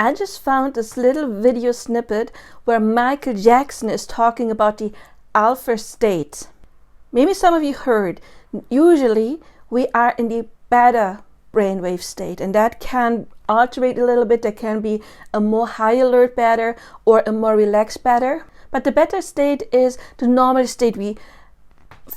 I just found this little video snippet where Michael Jackson is talking about the alpha state. Maybe some of you heard, usually we are in the beta brainwave state, and that can alterate a little bit. There can be a more high alert beta or a more relaxed beta. But the beta state is the normal state we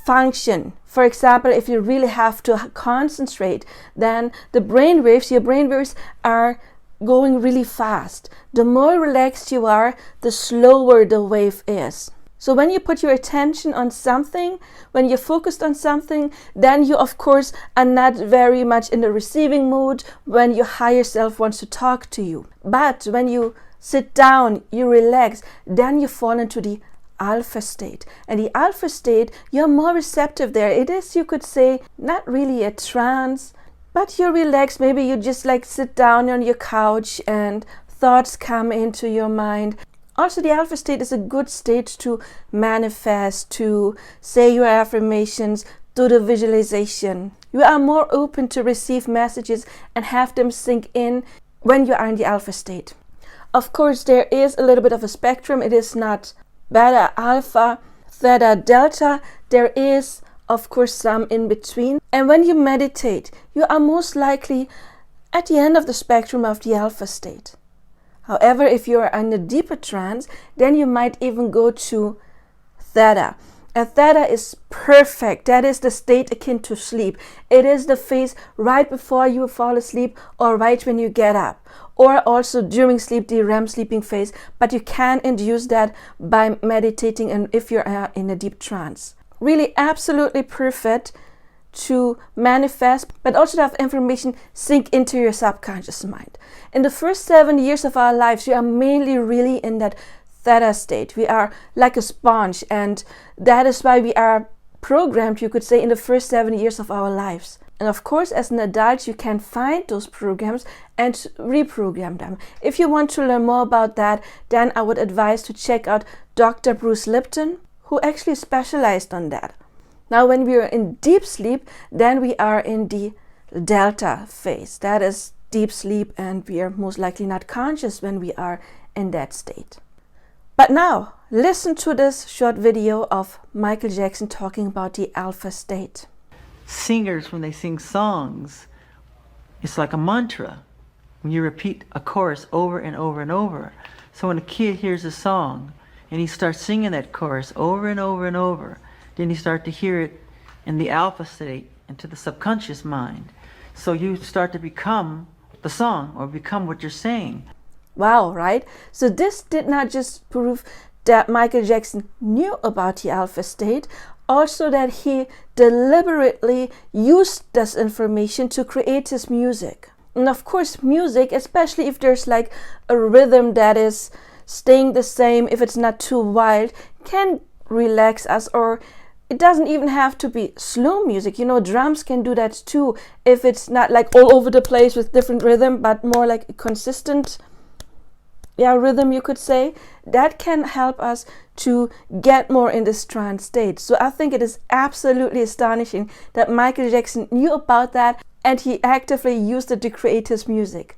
function. For example, if you really have to concentrate, then your brainwaves are going really fast. The more relaxed you are, the slower the wave is. So when you put your attention on something, when you're focused on something, then you of course are not very much in the receiving mood when your higher self wants to talk to you. But when you sit down, you relax, then you fall into the alpha state. And the alpha state, you're more receptive there. It is, you could say, not really a trance, but you're relaxed. Maybe you just like sit down on your couch and thoughts come into your mind. Also, the alpha state is a good state to manifest, to say your affirmations, do the visualization. You are more open to receive messages and have them sink in when you are in the alpha state. Of course, there is a little bit of a spectrum. It is not beta, alpha, theta, delta. There is, of course, some in between. And when you meditate, you are most likely at the end of the spectrum of the alpha state. However, if you are in a deeper trance, then you might even go to theta. And theta is perfect. That is the state akin to sleep. It is the phase right before you fall asleep or right when you get up. Or also during sleep, the REM sleeping phase. But you can induce that by meditating and if you're in a deep trance. Really absolutely perfect to manifest, but also to have information sink into your subconscious mind. In the first 7 years of our lives, we are mainly really in that theta state. We are like a sponge, and that is why we are programmed, you could say, in the first 7 years of our lives. And of course, as an adult, you can find those programs and reprogram them. If you want to learn more about that, then I would advise to check out Dr. Bruce Lipton, who actually specialized on that. Now, when we are in deep sleep, then we are in the delta phase. That is deep sleep, and we are most likely not conscious when we are in that state. But now, listen to this short video of Michael Jackson talking about the alpha state. Singers, when they sing songs, it's like a mantra. When you repeat a chorus over and over and over. So when a kid hears a song and he starts singing that chorus over and over and over, then you start to hear it in the alpha state into the subconscious mind. So you start to become the song or become what you're saying. Wow, right? So this did not just prove that Michael Jackson knew about the alpha state, also that he deliberately used this information to create his music. And of course, music, especially if there's like a rhythm that is staying the same, if it's not too wild, can relax us, or it doesn't even have to be slow music. You know, drums can do that too, if it's not like all over the place with different rhythm, but more like a consistent rhythm, you could say. That can help us to get more in this trance state. So I think it is absolutely astonishing that Michael Jackson knew about that and he actively used it to create his music.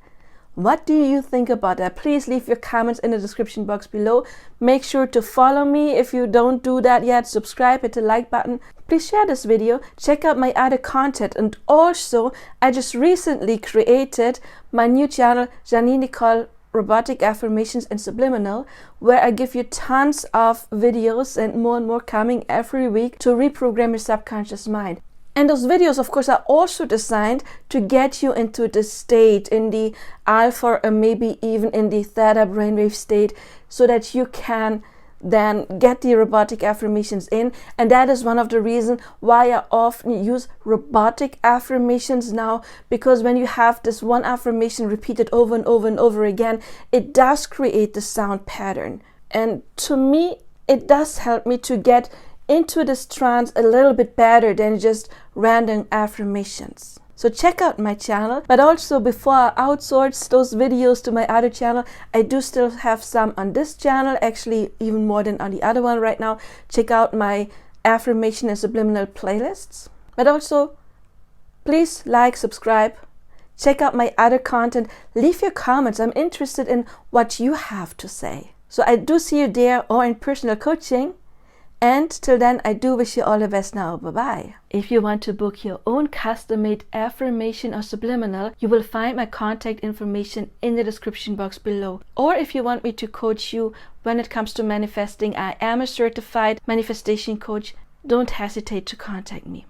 What do you think about that? Please leave your comments in the description box below. Make sure to follow me if you don't do that yet. Subscribe, hit the like button. Please share this video. Check out my other content. And also, I just recently created my new channel, Janine Nicole Robotic, Affirmations and Subliminal, where I give you tons of videos and more coming every week to reprogram your subconscious mind. And those videos, of course, are also designed to get you into the state, in the alpha or maybe even in the theta brainwave state, so that you can then get the robotic affirmations in. And that is one of the reasons why I often use robotic affirmations now, because when you have this one affirmation repeated over and over and over again, it does create the sound pattern. And to me, it does help me to get into this trance a little bit better than just random affirmations. So check out my channel, but also before I outsource those videos to my other channel, I do still have some on this channel, actually even more than on the other one right now. Check out my affirmation and subliminal playlists. But also, please like, subscribe, Check out my other content. Leave your comments. I'm interested in what you have to say. So I do see you there or in personal coaching. And till then, I do wish you all the best now. Bye-bye. If you want to book your own custom-made affirmation or subliminal, you will find my contact information in the description box below. Or if you want me to coach you when it comes to manifesting, I am a certified manifestation coach. Don't hesitate to contact me.